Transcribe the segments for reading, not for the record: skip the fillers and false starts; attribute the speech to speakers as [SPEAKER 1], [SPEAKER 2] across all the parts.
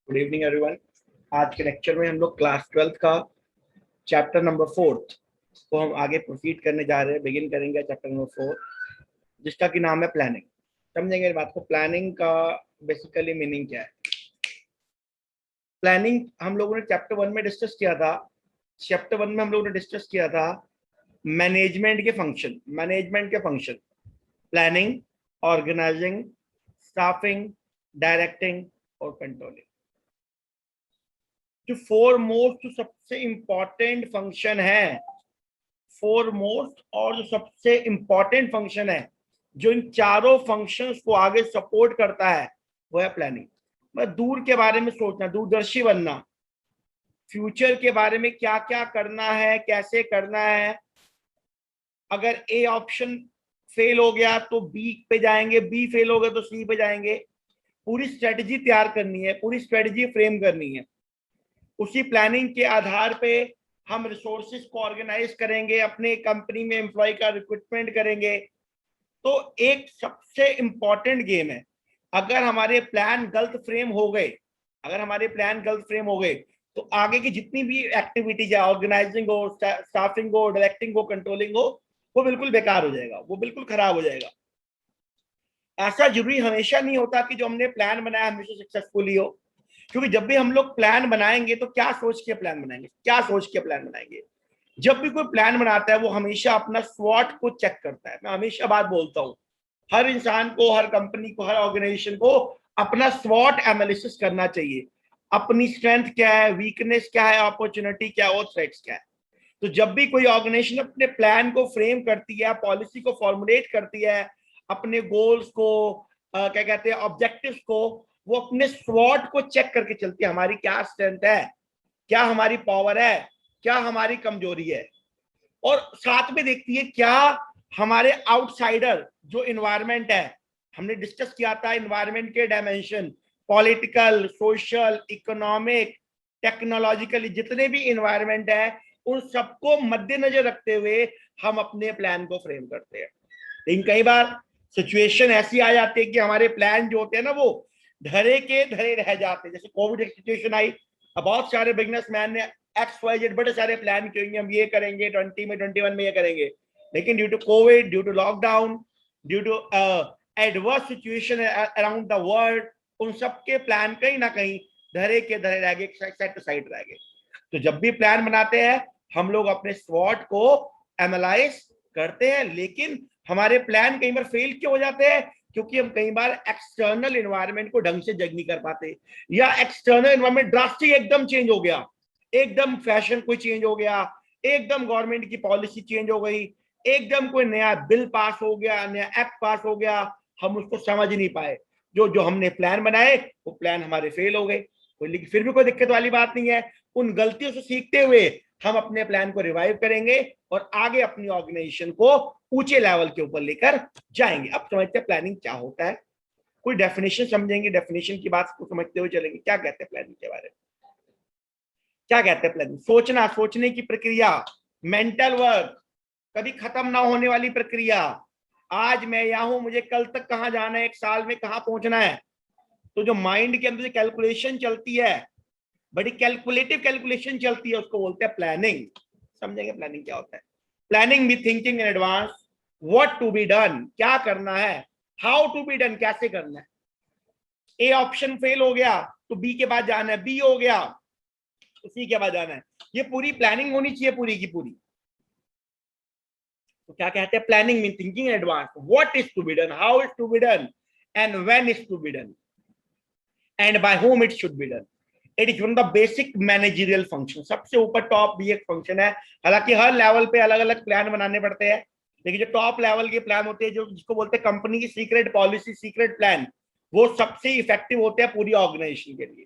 [SPEAKER 1] Good evening everyone. आज के lecture में हम लोग क्लास 12th का चैप्टर नंबर 4 को हम आगे प्रोसीड करने जा रहे हैं। बिगिन करेंगे चैप्टर नंबर 4 जिसका कि नाम है प्लानिंग। समझेंगे इस बात को, प्लानिंग का बेसिकली मीनिंग क्या है। प्लानिंग हम लोगों ने चैप्टर 1 में डिस्कस किया था। चैप्टर 1 में हम लोगों ने डिस्कस किया था मैनेजमेंट के function planning, organising, staffing, directing और कंट्रोलिंग। जो फोरमोस्ट, जो सबसे इंपॉर्टेंट फंक्शन है, फोरमोस्ट और जो सबसे इंपॉर्टेंट फंक्शन है, जो इन चारों फंक्शंस को आगे सपोर्ट करता है, वो है प्लानिंग। मतलब दूर के बारे में सोचना, दूरदर्शी बनना, फ्यूचर के बारे में क्या क्या करना है, कैसे करना है। अगर ए ऑप्शन फेल हो गया तो बी पे जाएंगे, बी फेल हो गया तो सी पे जाएंगे। पूरी स्ट्रेटजी तैयार करनी है, पूरी स्ट्रेटजी फ्रेम करनी है। उसी प्लानिंग के आधार पे हम रिसोर्सेज को ऑर्गेनाइज करेंगे, अपने कंपनी में एम्प्लॉय का रिक्रूटमेंट करेंगे। तो एक सबसे इंपॉर्टेंट गेम है। अगर हमारे प्लान गलत फ्रेम हो गए, तो आगे की जितनी भी एक्टिविटीज है, ऑर्गेनाइजिंग हो, स्टाफिंग हो, डायरेक्टिंग हो, कंट्रोलिंग हो, वो बिल्कुल बेकार हो जाएगा, वो बिल्कुल खराब हो जाएगा। ऐसा जरूरी हमेशा नहीं होता कि जो हमने प्लान बनाया हमेशा सक्सेसफुली हो। क्योंकि जब भी हम लोग प्लान बनाएंगे तो क्या सोच के प्लान बनाएंगे, जब भी कोई प्लान बनाता है वो हमेशा अपना स्वॉट को चेक करता है। मैं हमेशा बात बोलता हूँ, हर इंसान को, हर कंपनी को, हर ऑर्गेनाइजेशन को अपना स्वॉट एनालिसिस करना चाहिए। अपनी स्ट्रेंथ क्या है, वीकनेस क्या है, अपॉर्चुनिटी क्या है और थ्रेट्स क्या है। तो जब भी कोई ऑर्गेनाइजेशन अपने प्लान को फ्रेम करती है, पॉलिसी को फॉर्मुलेट करती है, अपने गोल्स को, क्या कहते हैं, ऑब्जेक्टिव्स को, वो अपने स्वॉट को चेक करके चलती है। हमारी क्या स्ट्रेंथ है, क्या हमारी पावर है, क्या हमारी कमजोरी है, और साथ में देखती है क्या हमारे आउटसाइडर जो इन्वायरमेंट है। हमने डिस्कस किया था इन्वायरमेंट के dimension, political, social, economic, technologically जितने भी इन्वायरमेंट है, उन सबको मद्देनजर रखते हुए हम अपने प्लान को फ्रेम करते हैं। लेकिन कई बार सिचुएशन ऐसी आ जाती है कि हमारे प्लान जो होते हैं ना, वो धरे के धरे रह जाते हैं। जैसे कोविड एक सिचुएशन आई, अब बहुत सारे बिजनेसमैन ने XYZ बड़े सारे प्लान किए, हम ये करेंगे 20 में, 21 में ये करेंगे, लेकिन due to Covid, due to lockdown, due to adverse situation around the world, उन सबके प्लान कहीं ना कहीं धरे के धरे रह गए, साइड टू साइड रह गए। तो जब भी प्लान बनाते हैं हम लोग अपने स्वॉट को एनालाइज करते हैं, लेकिन हमारे प्लान कई बार फेल क्यों हो जाते हैं? क्योंकि हम कई बार एक्सटर्नल एनवायरनमेंट को ढंग से जज नहीं कर पाते, या एक्सटर्नल एनवायरनमेंट ड्रास्टिक एकदम चेंज हो गया, एकदम फैशन कोई चेंज हो गया, एकदम गवर्नमेंट की पॉलिसी चेंज हो गई, एकदम कोई नया बिल पास हो गया, नया एक्ट पास हो गया, हम उसको समझ नहीं पाए। जो जो हमने प्लान बनाए वो प्लान हमारे फेल हो गए। लेकिन फिर भी कोई दिक्कत वाली बात नहीं है। उन गलतियों से सीखते हुए हम अपने प्लान को रिवाइव करेंगे और आगे अपनी ऑर्गेनाइजेशन को ऊंचे लेवल के ऊपर लेकर जाएंगे। अब समझते हैं प्लानिंग क्या होता है, कोई डेफिनेशन समझेंगे, डेफिनेशन की बात को समझते हुए चलेंगे। क्या कहते हैं प्लानिंग के बारे में? क्या कहते हैं प्लानिंग? सोचना, सोचने की प्रक्रिया, मेंटल वर्क, कभी खत्म ना होने वाली प्रक्रिया। आज मैं यहाँ हूं, मुझे कल तक कहां जाना है, एक साल में कहां पहुंचना है। तो जो माइंड के अंदर कैलकुलेशन चलती है, बड़ी कैलकुलेटिव कैलकुलेशन चलती है, उसको बोलते हैं प्लानिंग। समझेंगे प्लानिंग क्या होता है? प्लानिंग भी thinking in advance, what to be done, क्या करना है, हाउ टू बी डन, कैसे करना है। ए ऑप्शन फेल हो गया तो बी के बाद जाना है, बी हो गया तो सी के बाद जाना है। ये पूरी प्लानिंग होनी चाहिए, पूरी की पूरी। तो क्या कहते हैं? Planning mean thinking in advance, what is to be done, how is to be done, and when is to be done, and by whom it should be done. It is one the basic managerial function. सबसे ऊपर top भी एक function है। हालांकि हर level पे अलग अलग plan बनाने पड़ते हैं, लेकिन जो टॉप लेवल के प्लान होते हैं, जो जिसको बोलते हैं कंपनी की सीक्रेट पॉलिसी, सीक्रेट प्लान, वो सबसे इफेक्टिव होते हैं पूरी ऑर्गेनाइजेशन के लिए।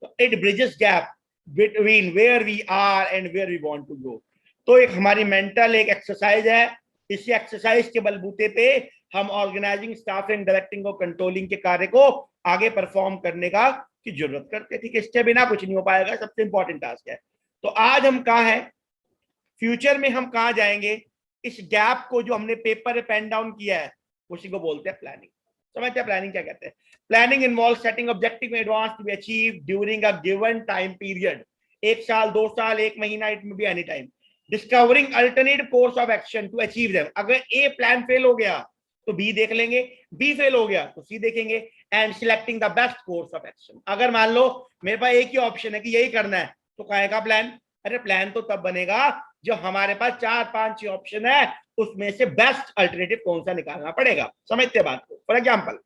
[SPEAKER 1] तो it bridges gap between where we are and where we want to go. तो एक हमारी मेंटल एक एक्सरसाइज है। इसी एक्सरसाइज के बलबूते पे हम ऑर्गेनाइजिंग, स्टाफिंग, डायरेक्टिंग और कंट्रोलिंग के कार्य को आगे परफॉर्म करने का की जरूरत करते हैं। ठीक है, इसके बिना कुछ नहीं हो पाएगा, सबसे इंपॉर्टेंट टास्क है। तो आज हम कहाँ हैं, फ्यूचर में हम कहाँ जाएंगे, इस गैप को जो हमने पेपर पे पेन डाउन किया है, उसी को बोलते हैं प्लानिंग। समझते हैं प्लानिंग क्या कहते हैं? Planning involve setting objective in advance to be achieve during a given time period, 1 साल 2 साल 1 महीना, it may be any time. Discovering alternative course of action to achieve them, अगर ए प्लान फेल हो गया तो बी देख लेंगे, B fail हो गया तो सी देखेंगे। And selecting the best course of action, अगर मान लो मेरे पास एक ही ऑप्शन है कि यही करना है तो कहेगा प्लान, अरे प्लान तो तब बनेगा जब हमारे पास 4 5 ऑप्शन है, उसमें से बेस्ट अल्टरनेटिव कौन सा निकालना पड़ेगा। समझते बात को? For example,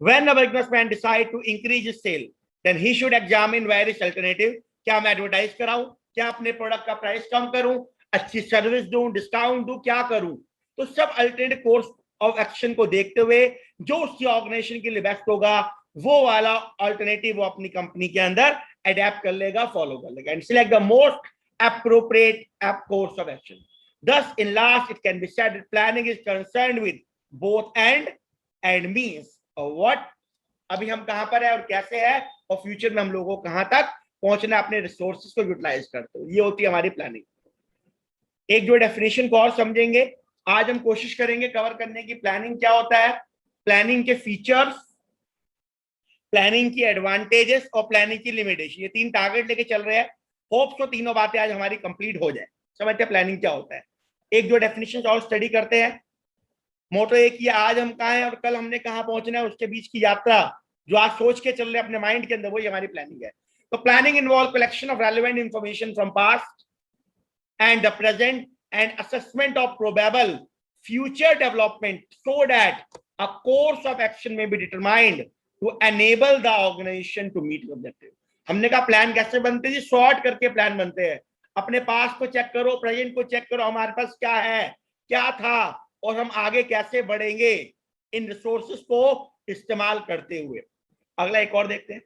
[SPEAKER 1] when a businessman decide to increase his sale, then he should examine various alternative। क्या मैं एडवर्टाइज कराऊं, क्या अपने प्रोडक्ट का प्राइस कम करूं, अच्छी सर्विस दूं, डिस्काउंट दूं, क्या करूं? तो सब अल्टरनेटिव कोर्स ऑफ एक्शन को देखते हुए जो उसकी ऑर्गेनाइजेशन के लिए बेस्ट होगा वो वाला अल्टरनेटिव वो अपनी कंपनी के अंदर अडेप्ट कर लेगा, फॉलो कर लेगा, and select the most appropriate course of action। Thus, in last, it can be said that planning is concerned with both and means और what, अभी हम कहां पर है और कैसे है, और फ्यूचर में हम लोगों को कहां तक पहुंचना अपने रिसोर्सेज को यूटिलाइज करते हो, ये होती है हमारी प्लानिंग। एक जो डेफिनेशन को और समझेंगे, आज हम कोशिश करेंगे कवर करने की प्लानिंग क्या होता है, प्लानिंग के फीचर्स, प्लानिंग की एडवांटेजेस और प्लानिंग की लिमिटेशन, ये 3 टारगेट लेके चल रहे हैं। होप्स तो तीनों बातें आज हमारी कंप्लीट हो जाए। समझते हैं प्लानिंग क्या होता है। एक जो डेफिनेशन और स्टडी करते हैं, मोटो एक ही, आज हम कहाँ हैं और कल हमने कहाँ पहुंचना है, उसके बीच की यात्रा जो आज सोच के चल रहे हैं अपने माइंड के अंदर, वही हमारी प्लानिंग है। तो planning involve collection of relevant information from past and the present and assessment of probable future development so that a course of action may be determined to enable the organisation to meet objective. हमने कहा plan कैसे बनते हैं जी, sort करके plan बनते हैं। अपने पास को चेक करो, प्रेजेंट को चेक करो, हमारे पास क्या है, क्या था, और हम आगे कैसे बढ़ेंगे इन रिसोर्सेस को इस्तेमाल करते हुए। अगला एक और देखते हैं,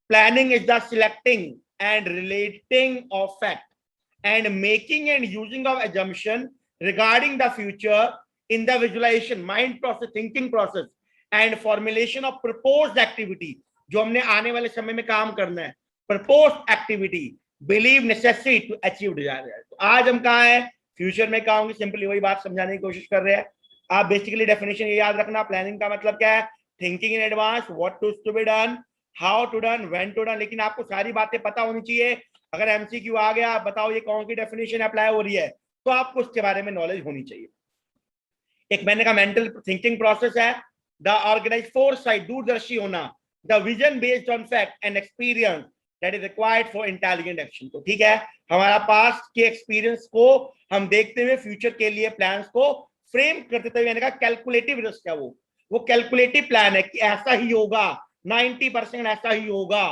[SPEAKER 1] planning is the selecting and relating of fact and making and using of assumption regarding the future in the visualization, mind process, thinking process and formulation of proposed activity, जो हमने आने वाले समय में काम करना है, proposed activity believe necessary to achieve desired result। तो आज हम कहाँ हैं, फ्यूचर में कहाँ होंगे, सिंपली वही बात समझाने की कोशिश कर रहे हैं। आप बेसिकली डेफिनेशन ये याद रखना, प्लानिंग का मतलब क्या है, thinking in advance, what to be done, how to done, when to done. लेकिन आपको सारी बातें पता होनी चाहिए। अगर एमसीक्यू आ गया, बताओ ये कौन सी डेफिनेशन अप्लाई हो रही है, तो आपको उसके बारे में नॉलेज होनी चाहिए। एक मैंने कहा मेंटल थिंकिंग प्रोसेस है, द ऑर्गेनाइज फोरसाइट, दूरदर्शी होना, the vision based on fact and experience that is required for intelligent action. तो ठीक है, हमारा पास्ट के एक्सपीरियंस को हम देखते हुए फ्यूचर के लिए प्लान्स को फ्रेम करते हुए, मैंने कहा कैलकुलेटिव रिस्क है वो कैलकुलेटिव प्लान है कि ऐसा ही होगा, 90% ऐसा ही होगा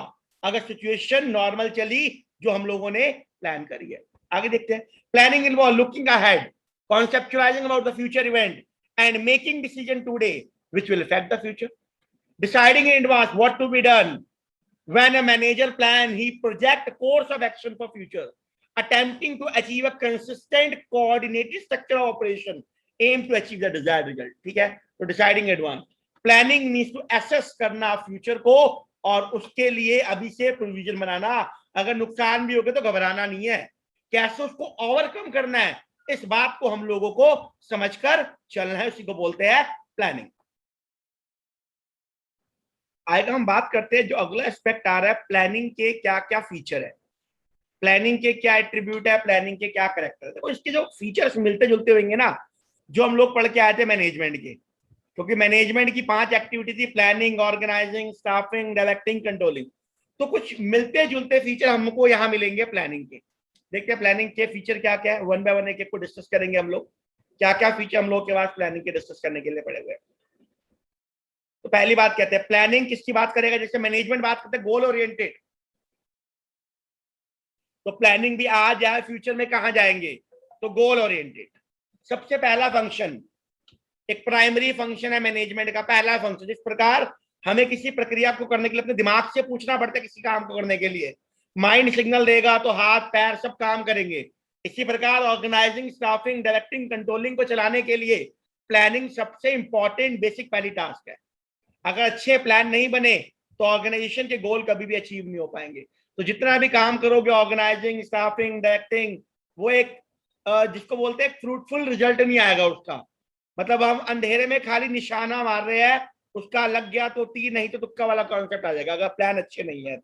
[SPEAKER 1] अगर सिचुएशन नॉर्मल चली जो हम लोगों ने प्लान करी है। आगे देखते हैं, planning involve looking ahead, conceptualizing about the future event and making decision today which will affect the future, deciding in advance what to be done. When a manager plan, he project a course of action for future, attempting to achieve a consistent coordinated structure of operation aim to achieve the desired result। ठीक है, तो deciding advance, planning means to assess करना future को और उसके लिए अभी से प्रोविजन बनाना, अगर नुकसान भी हो गया तो घबराना नहीं है, कैसे उसको ओवरकम करना है, इस बात को हम लोगों को समझकर चलना है, उसी को बोलते हैं प्लानिंग। आगे हम बात करते हैं जो अगला एस्पेक्ट आ रहा है, प्लानिंग के क्या क्या फीचर है, प्लानिंग के क्या एट्रीब्यूट है, प्लानिंग के क्या कैरेक्टर है। देखो इसके जो फीचर्स मिलते जुलते होंगे ना, जो हम लोग पढ़ के आए थे मैनेजमेंट के, क्योंकि मैनेजमेंट की 5 एक्टिविटी थी, planning, organising, staffing, directing, controlling. तो कुछ मिलते जुलते फीचर हमको यहाँ मिलेंगे प्लानिंग के। देखते हैं प्लानिंग के फीचर क्या क्या है, वन बाय वन एक एक को डिस्कस करेंगे हम लोग, क्या क्या फीचर हम लोग के पास प्लानिंग के डिस्कस करने के लिए पड़े हुए हैं। तो पहली बात कहते हैं, प्लानिंग किसकी बात करेगा, जैसे मैनेजमेंट बात करते हैं गोल ओरिएंटेड, तो प्लानिंग भी आज जाए फ्यूचर में कहां जाएंगे, तो गोल ओरिएंटेड। सबसे पहला फंक्शन, एक प्राइमरी फंक्शन है मैनेजमेंट का, पहला फंक्शन, जिस प्रकार हमें किसी प्रक्रिया को करने के लिए अपने दिमाग से पूछना पड़ता है, किसी काम को करने के लिए माइंड सिग्नल देगा तो हाथ पैर सब काम करेंगे, इसी प्रकार ऑर्गेनाइजिंग, स्टाफिंग, डायरेक्टिंग, कंट्रोलिंग को चलाने के लिए प्लानिंग सबसे इंपॉर्टेंट बेसिक पहली टास्क है। अगर अच्छे प्लान नहीं बने तो ऑर्गेनाइजेशन के गोल कभी भी अचीव नहीं हो पाएंगे। तो जितना भी काम करोगे ऑर्गेनाइजिंग, स्टाफिंग, डायरेक्टिंग, वो एक जिसको बोलते हैं फ्रूटफुल रिजल्ट नहीं आएगा उसका, मतलब हम अंधेरे में खाली निशाना मार रहे हैं, उसका लग गया तो तीर, नहीं तो तुक्का वाला कॉन्सेप्ट आ जाएगा अगर प्लान अच्छे नहीं है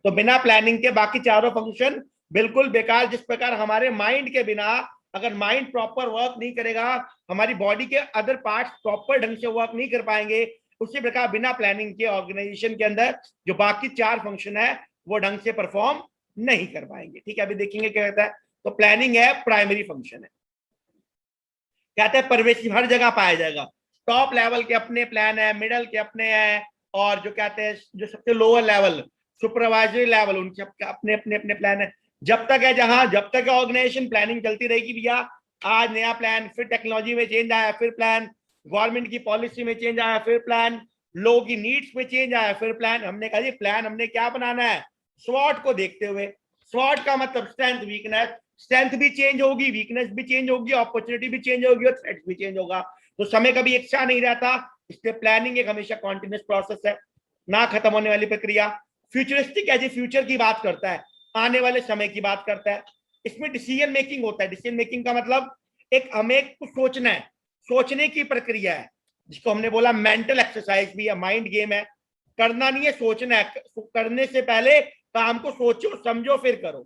[SPEAKER 1] तो बिना प्लानिंग के बाकी चारों फंक्शन बिल्कुल बेकार। जिस प्रकार हमारे माइंड के बिना, अगर माइंड प्रॉपर वर्क नहीं करेगा, हमारी बॉडी के अदर पार्ट्स प्रॉपर ढंग से वर्क नहीं कर पाएंगे, उसी प्रकार बिना प्लानिंग के ऑर्गेनाइजेशन के अंदर जो बाकी चार फंक्शन है वो ढंग से परफॉर्म नहीं कर पाएंगे। ठीक है, अभी देखेंगे क्या कहता है। तो प्लानिंग है प्राइमरी फंक्शन है, कहते हैं परवेसिव, हर जगह पाया जाएगा। टॉप लेवल के अपने प्लान है, मिडल के अपने हैं, और जो कहते हैं जो सबसे लोअर लेवल सुपरवाइजरी लेवल, उनके अपने अपने अपने प्लान है। जब तक है जहां, जब तक ऑर्गेनाइजेशन प्लानिंग चलती रहेगी भैया, आज नया प्लान, फिर टेक्नोलॉजी में चेंज आया फिर प्लान, गवर्नमेंट की पॉलिसी में चेंज आया फिर प्लान, लोगों की नीड्स में चेंज आया फिर प्लान। हमने कहा जी प्लान हमने क्या बनाना है, स्वॉट को देखते हुए। स्वॉट का मतलब स्ट्रेंथ वीकनेस, स्ट्रेंथ भी चेंज होगी, वीकनेस भी चेंज होगी, अपॉर्चुनिटी भी चेंज होगी और थ्रेट भी चेंज होगा। तो समय कभी एक सा नहीं रहता, इसलिए प्लानिंग एक हमेशा कॉन्टिन्यूस प्रोसेस है, ना खत्म होने वाली प्रक्रिया। फ्यूचरिस्टिक एज ए फ्यूचर की बात करता है, आने वाले समय की बात करता है। इसमें डिसीजन मेकिंग होता है। डिसीजन मेकिंग का मतलब एक हमें कुछ सोचना है, सोचने की प्रक्रिया है, जिसको हमने बोला मेंटल एक्सरसाइज भी है, माइंड गेम है। करना नहीं है, सोचना है। करने से पहले काम को सोचो समझो फिर करो।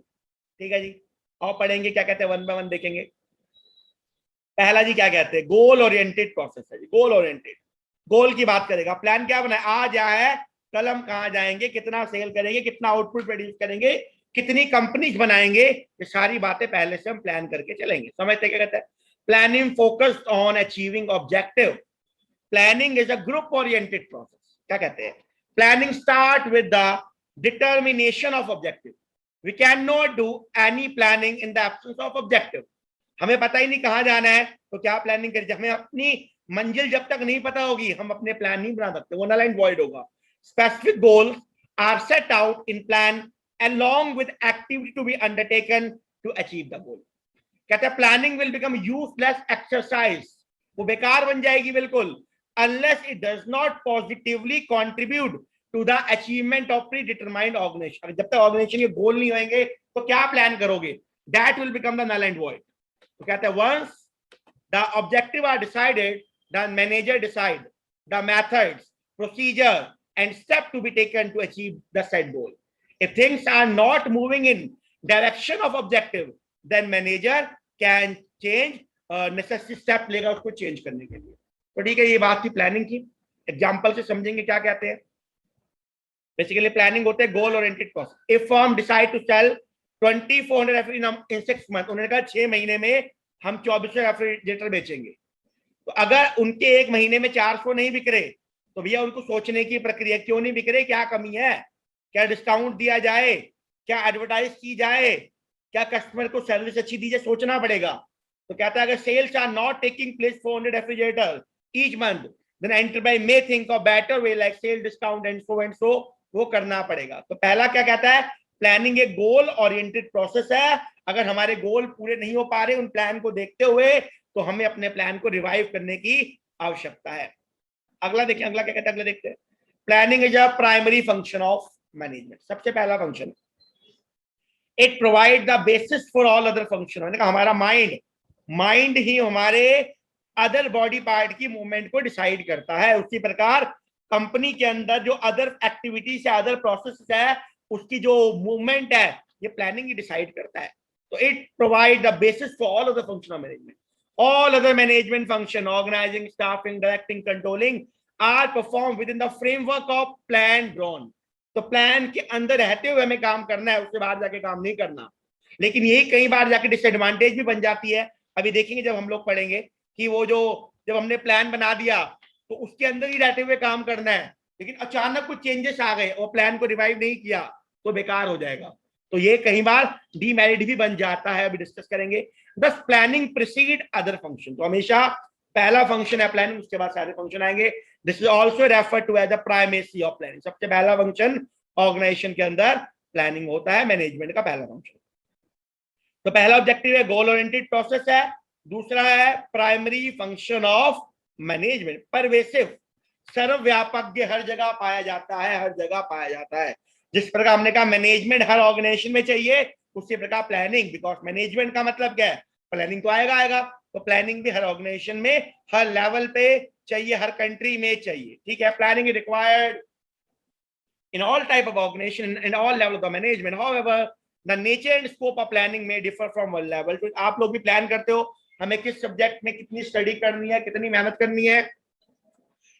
[SPEAKER 1] ठीक है जी, और पढ़ेंगे क्या कहते हैं, वन बाय वन देखेंगे। पहला जी क्या कहते हैं, गोल ओरिएंटेड प्रोसेस है जी, गोल ओरिएंटेड। गोल की बात करेगा, प्लान क्या बनाए, आज क्या है, कल हम कहाँ जाएंगे, कितना सेल करेंगे, कितना आउटपुट प्रोड्यूस करेंगे, कितनी कंपनीज बनाएंगे, ये सारी बातें पहले से हम प्लान करके चलेंगे। समझते क्या कहते हैं, planning focused on achieving objective. Planning is a group oriented process. क्या कहते हैं, planning start with the determination of objective. We can not do any planning in the absence of objective. हमें पता ही नहीं कहाँ जाना है तो क्या प्लानिंग करें, हमें अपनी मंजिल जब तक नहीं पता होगी हम अपने प्लान नहीं बना सकते, वो नल एंड वॉइड होगा। Specific goals are set out in plan along with activity to be undertaken to achieve the goal। कहते हैं planning will become useless exercise, वो बेकार बन जाएगी बिल्कुल, unless it does not positively contribute to the achievement of predetermined organization। जब तक organisation के गोल नहीं होंगे तो क्या प्लान करोगे, that will become the null and void। तो कहते हैं once the objective are decided, the manager decide the methods, procedure and step to be taken to achieve the said goal। If things are not moving in direction of objective, then manager can change necessary step लेगा उसको change करने के लिए। तो ठीक है, ये बात थी प्लानिंग की। एग्जांपल से समझेंगे क्या कहते हैं। बेसिकली प्लानिंग होते हैं goal oriented process. If firm decide to sell 2400 refrigerator in 6 month, उन्होंने कहा 6 महीने में हम 2400 रेफ्रिजरेटर बेचेंगे। तो अगर उनके एक महीने में 400 नहीं बिक रहे तो भैया उनको सोचने की प्रक्रिया, क्यों नहीं बिक रहे, क्या कमी है, क्या डिस्काउंट दिया जाए, क्या एडवर्टाइज की जाए, क्या कस्टमर को सर्विस अच्छी दी जाए, सोचना पड़ेगा। तो कहता है अगर sales are not taking place 400 refrigerator each month, then enterprise may think of better way like sell discount and so, वो करना पड़ेगा। तो पहला क्या कहता है, प्लानिंग एक गोल ओरिएंटेड प्रोसेस है। अगर हमारे गोल पूरे नहीं हो पा रहे उन प्लान को देखते हुए, तो हमें अपने प्लान को रिवाइव करने की आवश्यकता है। अगला देखिए, अगला क्या कहता है, अगला देखते हैं। Planning is a primary function of management. सबसे पहला function, it provide the basis for all other function. मैंने कहा हमारा माइंड ही हमारे अदर बॉडी पार्ट की मूवमेंट को डिसाइड करता है। उसी प्रकार कंपनी के अंदर जो अदर एक्टिविटीज है, अदर प्रोसेस है, उसकी जो मूवमेंट है ये प्लानिंग ही डिसाइड करता है। तो it provide the basis for all other function of management. All other management function, organizing, staffing, directing, controlling are performed within the framework of plan drawn। तो plan के अंदर रहते हुए हमें काम करना है, उससे बाहर जाके काम नहीं करना। लेकिन यही कई बार जाके डिसएडवांटेज भी बन जाती है। अभी देखेंगे जब हम लोग पढ़ेंगे कि वो जो जब हमने प्लान बना दिया तो उसके अंदर ही रहते हुए काम करना है, लेकिन अचानक कुछ चेंजेस आ गए और प्लान को रिवाइव नहीं किया तो बेकार हो जाएगा। तो ये कई बार डीमेरिट भी बन जाता है, अभी डिस्कस करेंगे। दस प्लानिंग प्रीसीड अदर फंक्शन। तो हमेशा पहला फंक्शन है प्लानिंग, उसके बाद सारे फंक्शन आएंगे। This is also referred to as the primacy of planning. सबसे पहला फंक्शन ऑर्गेनाइजेशन के अंदर प्लानिंग होता है, मैनेजमेंट का पहला फंक्शन। तो पहला ऑब्जेक्टिव है गोल ओरिएंटेड प्रोसेस है। दूसरा है primary function of management, pervasive, सर्वव्यापक, हर जगह पाया जाता है, हर जगह पाया जाता है। जिस प्रकार हमने कहा मैनेजमेंट हर ऑर्गेनाइजेशन में चाहिए, उसी प्रकार प्लानिंग, बिकॉज मैनेजमेंट का मतलब क्या है, प्लानिंग तो आएगा। तो प्लानिंग भी हर ऑर्गेनाइजेशन में हर लेवल पे चाहिए, हर कंट्री में चाहिए, ठीक है। Planning is required in all type of organization and all level of the management. However, the nature and scope of planning may differ from one level. तो आप लोग भी प्लान करते हो हमें किस सब्जेक्ट में कितनी स्टडी करनी है, कितनी मेहनत करनी है,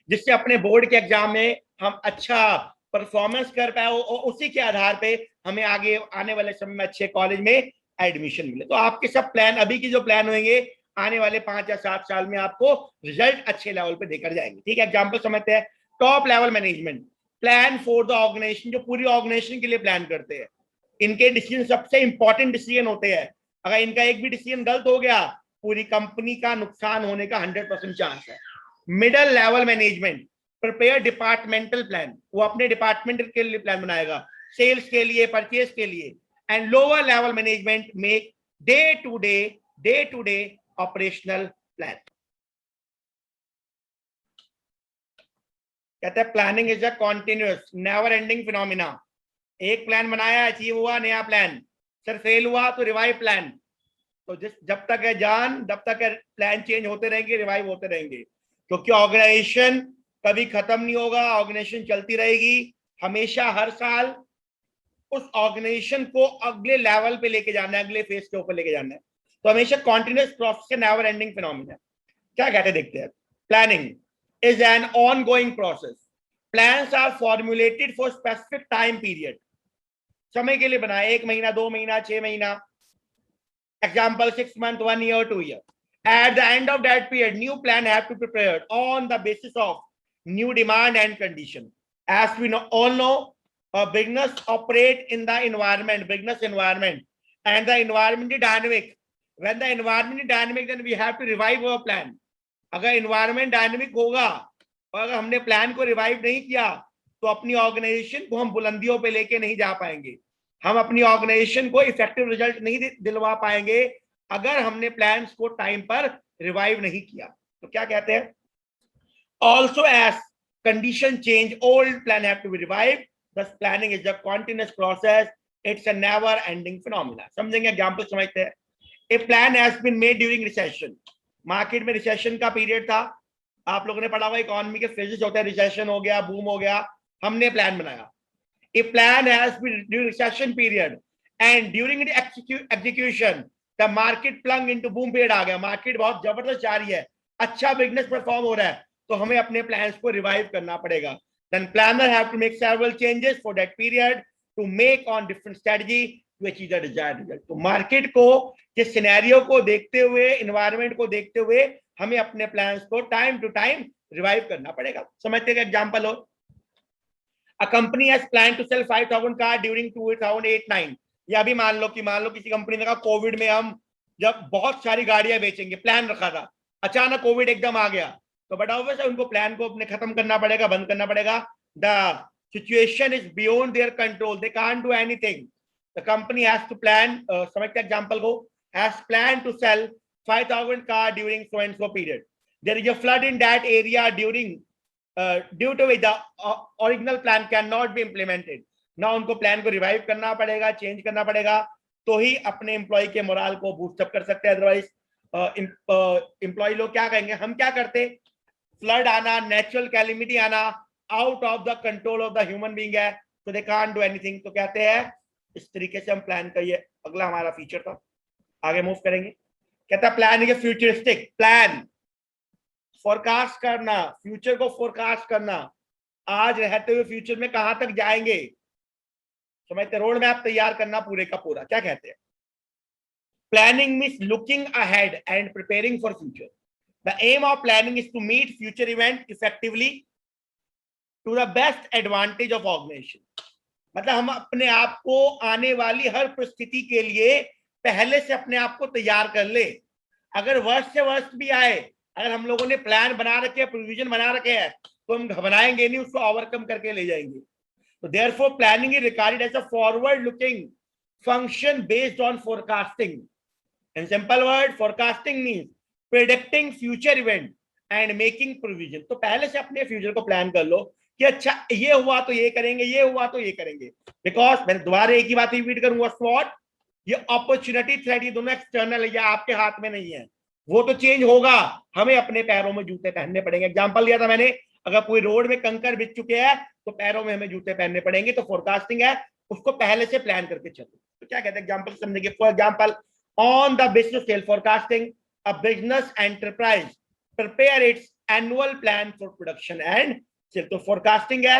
[SPEAKER 1] जिससे अपने बोर्ड के एग्जाम में हम अच्छा परफॉर्मेंस कर पाए और उसी के आधार पे हमें आगे आने वाले समय में अच्छे कॉलेज में एडमिशन मिले। तो आपके सब प्लान अभी की जो प्लान होंगे आने वाले 5 या 7 साल में आपको रिजल्ट अच्छे लेवल पे देकर जाएंगे, ठीक है। एग्जाम्पल समझते हैं। Top level management plan for the organization, जो पूरी ऑर्गेनाइजेशन के लिए प्लान करते हैं, इनके डिसीजन सबसे इंपॉर्टेंट डिसीजन होते हैं। अगर इनका एक भी डिसीजन गलत हो गया पूरी कंपनी का नुकसान होने का 100% चांस है। Middle level management prepare departmental plan, वो अपने डिपार्टमेंट के लिए प्लान बनाएगा, सेल्स के लिए, परचेज के लिए। And lower level management make day to day operational plan. कहते हैं planning is a continuous never ending phenomena. एक प्लान बनाया, अचीव हुआ, नया प्लान, सर फेल हुआ तो रिवाइव प्लान। तो जब तक है जान तब तक है प्लान चेंज होते रहेंगे, रिवाइव होते रहेंगे, क्योंकि ऑर्गेनाइजेशन कभी खत्म नहीं होगा, ऑर्गेनाइजेशन चलती रहेगी हमेशा। हर साल उस ऑर्गेनाइजेशन को अगले लेवल पे लेके जाना है, अगले फेज के ऊपर लेके जाना है। तो हमेशा continuous process, never ending phenomena. क्या कहते हैं देखते हैं। Planning is an ongoing process. Plans are formulated for specific time period. समय के लिए बनाए, 1 महीना, 2 महीना, 6 महीना, example 6 month, 1 year, 2 year. At the end of that period, new plan have to be prepared on the basis of new demand and condition. As we all know, beginners operate in the environment, and the environment is dynamic. When the environment is dynamic, then we have to revive our plan. अगर environment dynamic होगा और अगर हमने plan को revive नहीं किया तो अपनी ऑर्गेनाइजेशन को हम बुलंदियों पे लेके नहीं जा पाएंगे, हम अपनी ऑर्गेनाइजेशन को इफेक्टिव रिजल्ट नहीं दिलवा पाएंगे अगर हमने प्लान्स को टाइम पर रिवाइव नहीं किया। तो क्या कहते हैं, also as condition change old plan have to be revived, thus planning is a continuous process, it's a never ending phenomena. समझेंगे, एग्जांपल समझते हैं। A plan has been made during recession. Market में रिसेशन का period था, आप लोगों ने पढ़ा हुआ इकोनॉमी के फेजेस होते हैं, रिसेशन हो गया, बूम हो गया, हमने प्लान बनाया। A plan has been during recession period and during execution the market plunge into boom period आ गया, मार्केट बहुत जबरदस्त जा रही है, अच्छा बिजनेस परफॉर्म हो रहा है, तो हमें अपने प्लान्स को रिवाइव करना पड़ेगा। Then planner have to make several changes for that period to make on different strategy to achieve the desired result. तो मार्केट को के सिनेरियो को देखते हुए, एनवायरनमेंट को देखते हुए हमें अपने प्लान्स को टाइम टू टाइम रिवाइव करना पड़ेगा। समझते हैं, एग्जांपल हो, a company has plan to sell 5000 car during 2008-9। या भी मान लो किसी कंपनी ने कहा कोविड में हम जब बहुत सारी गाड़ियां बेचेंगे, प्लान रखा था, अचानक कोविड एकदम आ गया, तो बट ऑब्वियसली उनको प्लान को अपने खत्म करना पड़ेगा, बंद करना पड़ेगा। The situation is beyond their control, they can't do anything. The company has to plan, समझते हैं एग्जांपल को, has planned to sell 5,000 car during so and so period. There is a flood in that area due to which the original plan cannot be implemented. ना उनको plan को revive करना पड़ेगा, change करना पड़ेगा, तो ही अपने एम्प्लॉय के मोराल को बूस्टअप कर सकते हैं। अदरवाइज एम्प्लॉय लोग क्या कहेंगे, हम क्या करते, फ्लड आना, नेचुरल कैलिमिटी आना, out of the control of the human being है, तो दे कांट डू एनीथिंग। तो कहते हैं इस तरीके से हम प्लान का, ये अगला हमारा फीचर था, आगे मूव करेंगे। कहता है plan is futuristic plan, forecast करना, फ्यूचर को फोरकास्ट करना, आज रहते हुए फ्यूचर में कहां तक जाएंगे, समझते, रोड मैप तैयार करना पूरे का पूरा। क्या कहते हैं, planning means looking ahead and preparing for future. The aim of planning is to meet future event effectively to the best advantage of organisation. मतलब हम अपने आप को आने वाली हर परिस्थिति के लिए पहले से अपने आप को तैयार कर ले। अगर वर्स्ट से वर्स्ट भी आए, अगर हम लोगों ने प्लान बना रखे, प्रोविजन बना रखे हैं, तो हम घबराएंगे नहीं, उसको ओवरकम करके ले जाएंगे। तो therefore planning is regarded as a forward looking function based on forecasting. In simple word, forecasting means predicting future event and making provision. तो पहले से अपने फ्यूचर को प्लान कर लो कि अच्छा ये हुआ तो ये करेंगे, ये हुआ तो ये करेंगे। बिकॉज मैं दोबारा एक ही बात रिपीट करूंगा, स्वॉट, ये अपॉर्चुनिटी थ्रेट, ये दोनों एक्सटर्नल है, ये आपके हाथ में नहीं है। वो तो चेंज होगा, हमें अपने पैरों में जूते पहनने पड़ेंगे। एग्जांपल दिया था मैंने, अगर पूरी रोड में कंकर बिछ चुके हैं तो पैरों में हमें जूते पहनने पड़ेंगे। तो फोरकास्टिंग है, उसको पहले से प्लान करके चलो। तो क्या कहते हैं एग्जांपल समझेंगे। For example, on the basis of self forecasting a business enterprise prepare its annual plan for production and sale. तो फोरकास्टिंग है,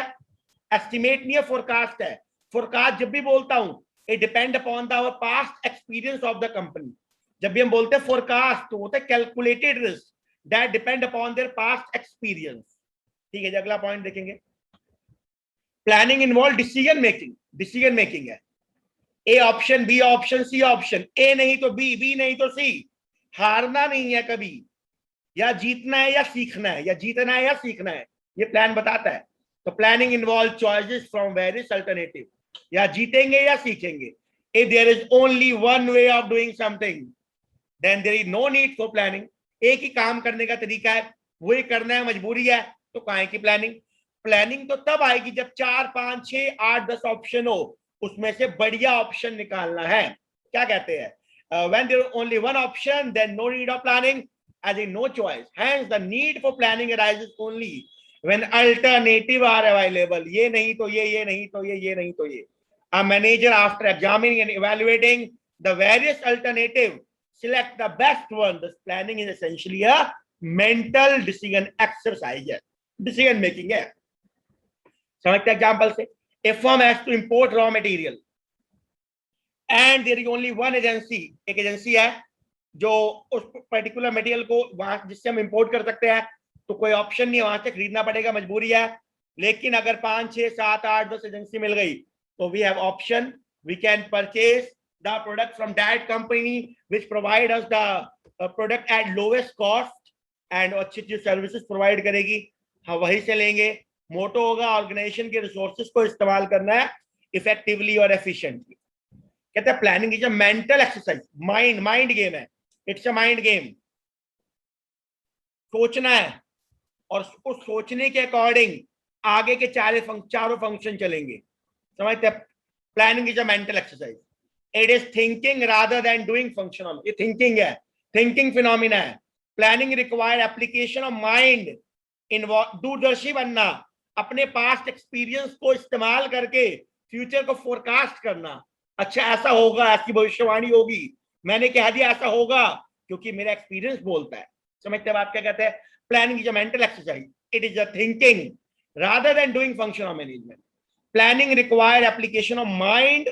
[SPEAKER 1] एस्टिमेट नहीं है, फोरकास्ट है। फोरकास्ट जब भी बोलता हूं, it depend upon the past experience of the company. जब भी हम बोलते हैं फोरकास्ट तो होता है calculated risk that depend upon their past experience. ठीक है जी, अगला पॉइंट देखेंगे। Planning involve decision making. Decision making है A option, B option, C option. A नहीं तो बी, बी नहीं तो सी। हारना नहीं है कभी, या जीतना है या सीखना है, या जीतना है या सीखना है, ये प्लान बताता है। तो planning involve choices from various alternative, या जीतेंगे या सीखेंगे। If there is only one way of doing something then there is no need for planning. एक ही काम करने का तरीका है, वही करना है, मजबूरी है, तो काहे की प्लानिंग। प्लानिंग तो तब आएगी जब 4, 5, 6, 8, 10 ऑप्शन हो, उसमें से बढ़िया ऑप्शन निकालना है। क्या कहते हैं, when there is only one option then no need of planning, as in no choice, hence the need for planning arises only when alternative are available। ये नहीं तो ये नहीं तो ये नहीं तो ये। A manager after examining and evaluating the various alternative select the best one। This planning is essentially a mental decision exercise है, decision making है। समझते हैं एग्जाम्पल से। A firm has to import raw material and there is only one agency। एक agency है जो उस particular material को वहां जिससे हम इंपोर्ट कर सकते हैं, तो कोई ऑप्शन नहीं है, वहां से खरीदना पड़ेगा, मजबूरी है। लेकिन अगर 5, 6, 7, 8, 10 एजेंसी मिल गई तो we have option, we can purchase the product from that company which provide us the product at lowest cost and अच्छी अच्छी सर्विसेज प्रोवाइड करेगी, हम वहीं से लेंगे। मोटो होगा ऑर्गेनाइजेशन के रिसोर्सेज को इस्तेमाल करना है इफेक्टिवली और एफिशिएंटली। कहते हैं planning is a mental exercise, mind game है, इट्स अ माइंड गेम। सोचना है और उस सोचने के अकॉर्डिंग आगे के चारों फंक्शन चलेंगे। समझते हैं, planning is a mental exercise, it is thinking rather than doing functional. ये थिंकिंग है, थिंकिंग फिनोमिना है। Planning require application of mind, दूरदर्शी बनना, अपने पास्ट एक्सपीरियंस को इस्तेमाल करके फ्यूचर को फोरकास्ट करना। अच्छा ऐसा होगा, ऐसी भविष्यवाणी होगी, मैंने कह दिया ऐसा होगा क्योंकि मेरा एक्सपीरियंस बोलता है। समझते हैं बात क्या कहते हैं। Planning is a mental exercise, it is a thinking rather than doing functional management। Planning require application of mind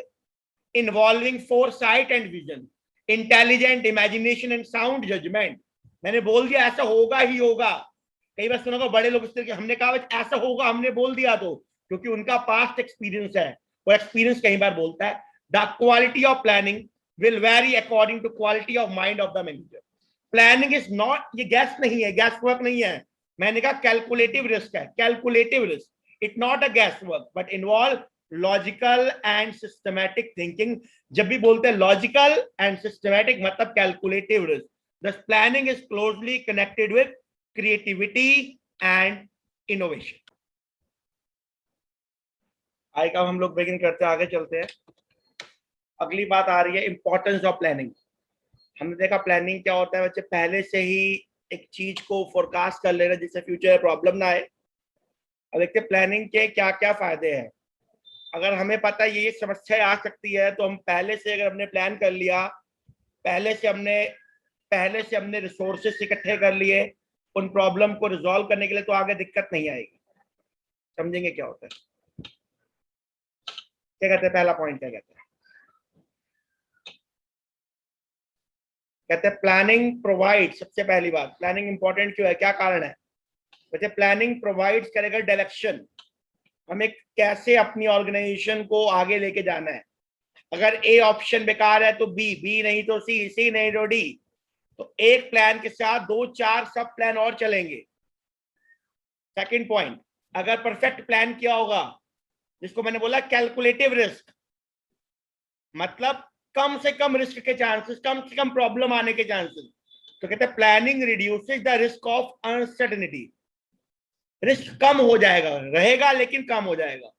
[SPEAKER 1] involving foresight and vision, intelligent imagination and sound judgment। मैंने बोल दिया ऐसा होगा ही होगा। कई बार सुना बड़े लोग इस तरह के, हमने कहा ऐसा होगा, हमने बोल दिया, तो क्योंकि उनका पास्ट एक्सपीरियंस है, वो एक्सपीरियंस कई बार बोलता है। The quality of planning will vary according to quality of mind of the manager. Planning is not, ये गैस नहीं है, गैस वर्क नहीं है। मैंने कहा कैलकुलेटिव रिस्क है, calculative risk. It not a guess work but involve logical and systematic thinking. जब भी बोलते हैं लॉजिकल एंड सिस्टमैटिक मतलब calculative risk. Thus planning is closely connected with creativity and innovation। आई का हम लोग बिगिन करते हैं, आगे चलते हैं। अगली बात आ रही है इंपॉर्टेंस ऑफ प्लानिंग। हमने देखा प्लानिंग क्या होता है बच्चे, पहले से ही एक चीज को फोरकास्ट कर लेना जिससे फ्यूचर प्रॉब्लम ना आए। अब देखते हैं प्लानिंग के क्या क्या फायदे हैं। अगर हमें पता है ये समस्या आ सकती है तो हम पहले से अगर हमने प्लान कर लिया, पहले से हमने रिसोर्सेस इकट्ठे कर लिए उन प्रॉब्लम को रिजॉल्व करने के लिए, तो आगे दिक्कत नहीं आएगी। समझेंगे क्या होता है, क्या कहते हैं, पहला पॉइंट क्या कहते हैं। कहते हैं प्लानिंग प्रोवाइड, सबसे पहली बात प्लानिंग इंपॉर्टेंट क्यों है, क्या कारण है। वैसे प्लानिंग प्रोवाइड करेगा डायरेक्शन, हमें कैसे अपनी ऑर्गेनाइजेशन को आगे लेके जाना है। अगर ए ऑप्शन बेकार है तो बी, बी नहीं तो सी, सी नहीं तो डी। तो एक प्लान के साथ 2-4 सब प्लान और चलेंगे। सेकंड पॉइंट, अगर परफेक्ट प्लान किया होगा, जिसको मैंने बोला कैलकुलेटिव रिस्क, मतलब कम से कम रिस्क के चांसेस, कम से कम प्रॉब्लम आने के चांसेस। तो कहते हैं planning reduces the risk of uncertainty. Risk कम हो जाएगा, रहेगा लेकिन कम हो जाएगा।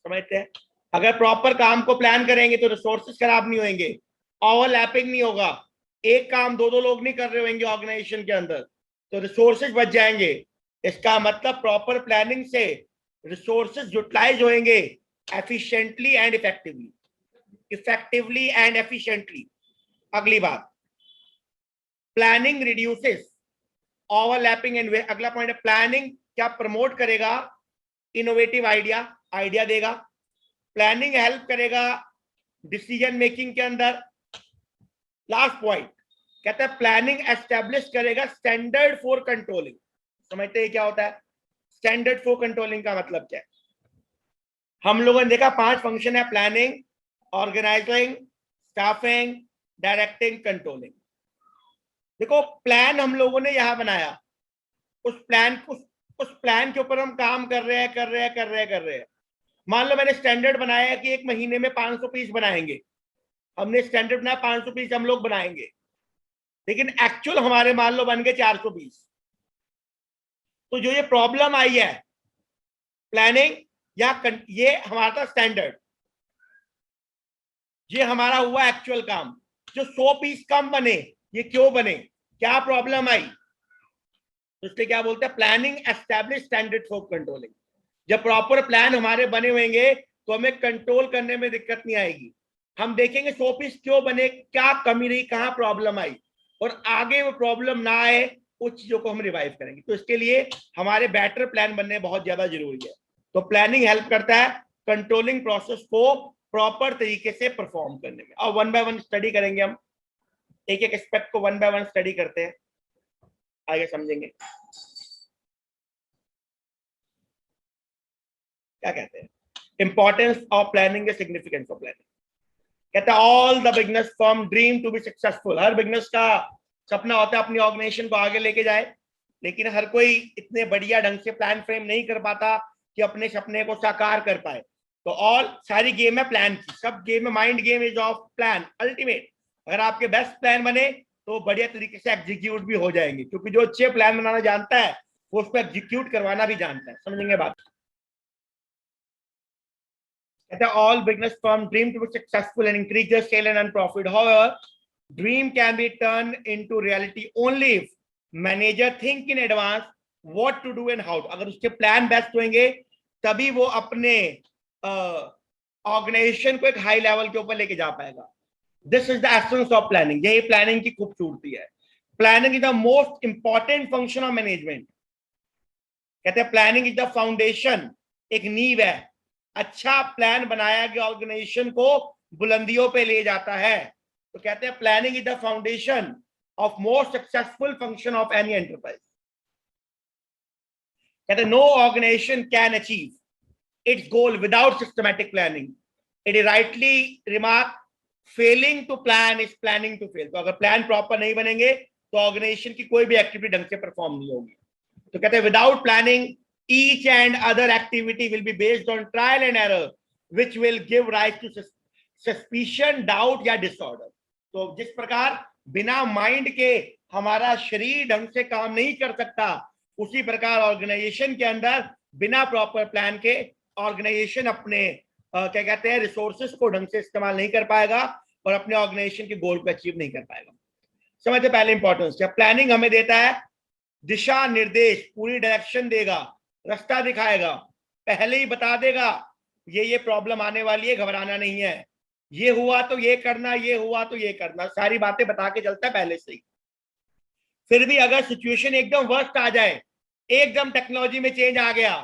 [SPEAKER 1] समझते हैं, अगर प्रॉपर काम को प्लान करेंगे तो रिसोर्सेज खराब नहीं होंगे, ओवरलैपिंग नहीं होगा, एक काम दो दो लोग नहीं कर रहे होंगे ऑर्गेनाइजेशन के अंदर, तो रिसोर्सेज बच जाएंगे। इसका मतलब प्रॉपर प्लानिंग से रिसोर्सेज यूटिलाइज होंगे efficiently and effectively, effectively and efficiently. अगली बात, प्लानिंग रिड्यूसेस ओवरलैपिंग एंड, अगला पॉइंट है प्लानिंग क्या प्रमोट करेगा, इनोवेटिव आइडिया, आइडिया देगा। प्लानिंग हेल्प करेगा डिसीजन मेकिंग के अंदर। लास्ट पॉइंट कहता है प्लानिंग एस्टेब्लिश करेगा स्टैंडर्ड फॉर कंट्रोलिंग। समझते हैं क्या होता है स्टैंडर्ड फॉर कंट्रोलिंग का मतलब क्या है? हम लोगों ने देखा 5 फंक्शन है, planning, organising, staffing, directing, controlling. देखो प्लान हम लोगों ने यहां बनाया, उस प्लान के ऊपर हम काम कर रहे हैं। मान लो मैंने स्टैंडर्ड बनाया कि एक महीने में 500 पीस बनाएंगे, हमने स्टैंडर्ड बनाया 500 पीस हम लोग बनाएंगे, लेकिन एक्चुअल हमारे मान लो बन गए 400 पीस। तो जो ये प्रॉब्लम आई है प्लानिंग या ये हमारा था स्टैंडर्ड, ये हमारा हुआ एक्चुअल काम, जो 100 पीस कम बने, ये क्यों बने, क्या प्रॉब्लम आई? तो इसलिए क्या बोलते हैं planning establish standard for controlling. जब प्रॉपर प्लान हमारे बने होंगे तो हमें कंट्रोल करने में दिक्कत नहीं आएगी। हम देखेंगे 100 पीस क्यों बने, क्या कमी रही, कहां प्रॉब्लम आई, और आगे वो प्रॉब्लम ना आए उस चीजों को हम रिवाइव करेंगे। तो इसके लिए हमारे बेटर प्लान बनने बहुत ज्यादा जरूरी है। तो प्लानिंग हेल्प करता है कंट्रोलिंग प्रोसेस को प्रॉपर तरीके से परफॉर्म करने में। और 1 बाय 1 स्टडी करेंगे हम, एक एक एस्पेक्ट को 1 बाय 1 स्टडी करते हैं, आगे समझेंगे क्या कहते हैं importance of planning, significance of planning. कहता है all the business firm dream to be successful. हर बिजनेस का सपना होता है अपनी ऑर्गेनाइजेशन को आगे लेके जाए, लेकिन हर कोई इतने बढ़िया ढंग से प्लान फ्रेम नहीं कर पाता कि अपने सपने को साकार कर पाए। तो ऑल सारी गेम है प्लान की, सब गेम है, mind game is of plan ultimate. अगर आपके बेस्ट प्लान बने तो बढ़िया तरीके से एग्जीक्यूट भी हो जाएंगे, क्योंकि जो अच्छे प्लान बनाना जानता है वो उसको एग्जीक्यूट करवाना भी जानता है। समझेंगे बात? All business firms dream to be successful and increase their sale and profit. However, dream can be turned into reality only if manager think in advance what to do and how to. अगर उसके plan best होंगे तभी वो अपने organisation को एक high level के ऊपर लेके जा पाएगा। This is the essence of planning, यही प्लानिंग की खूबसूरती है। Planning is the most important function of management. कहते हैं प्लानिंग इज द फाउंडेशन, एक नींव है। अच्छा प्लान बनाया गया ऑर्गेनाइजेशन को बुलंदियों पे ले जाता है। तो कहते हैं planning is the foundation of most successful function of any enterprise. कहते हैं no organisation can achieve its goal without systematic planning. It is rightly remark failing to plan is planning to fail. तो अगर plan proper नहीं बनेंगे तो organisation की कोई भी एक्टिविटी ढंग से परफॉर्म नहीं होगी। तो कहते हैं without planning each and other activity will be based on trial and error which will give rise to suspicion, doubt या disorder। तो जिस प्रकार बिना माइंड के हमारा शरीर ढंग से काम नहीं कर सकता, उसी प्रकार ऑर्गेनाइजेशन के अंदर बिना प्रॉपर प्लान के ऑर्गेनाइजेशन अपने क्या कहते हैं रिसोर्सेस को ढंग से इस्तेमाल नहीं कर पाएगा और अपने ऑर्गेनाइजेशन के गोल को अचीव नहीं कर पाएगा। समझते पहले इंपॉर्टेंस क्या? प्लानिंग हमें देता है दिशा निर्देश, पूरी डायरेक्शन देगा, रास्ता दिखाएगा, पहले ही बता देगा ये प्रॉब्लम आने वाली है, घबराना नहीं है, ये हुआ तो ये करना, ये हुआ तो ये करना, सारी बातें बता के चलता है पहले से ही। फिर भी अगर सिचुएशन एकदम वर्स्ट आ जाए, एकदम टेक्नोलॉजी में चेंज आ गया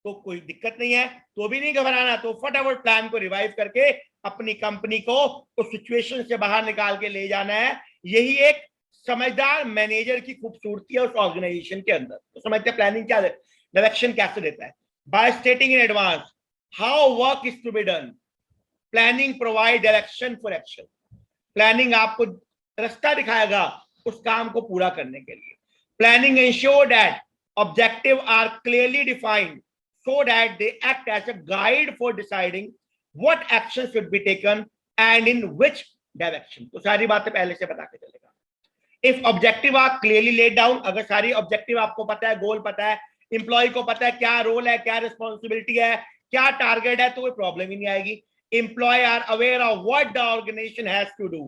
[SPEAKER 1] तो कोई दिक्कत नहीं है, तो भी नहीं घबराना, तो फटाफट प्लान को रिवाइव करके अपनी कंपनी को उस सिचुएशन से बाहर निकाल के ले जाना है। यही एक समझदार मैनेजर की खूबसूरती है उस ऑर्गेनाइजेशन के अंदर। तो समझते हैं प्लानिंग क्या है, डायरेक्शन कैसे देता है। By stating in advance how work is to be done, planning provide direction for action. Planning आपको रास्ता दिखाएगा उस काम को पूरा करने के लिए। Planning ensure that objective are clearly defined so that they act as a guide for deciding what action should be taken and in which direction। तो सारी बातें पहले से बता के चलेगा। If objective are clearly laid down, अगर सारी ऑब्जेक्टिव आपको पता है, गोल पता है, एम्प्लॉय को पता है क्या रोल है, क्या रिस्पॉन्सिबिलिटी है, क्या टारगेट है, तो कोई प्रॉब्लम ही नहीं आएगी। Employ are aware of what the organisation has to do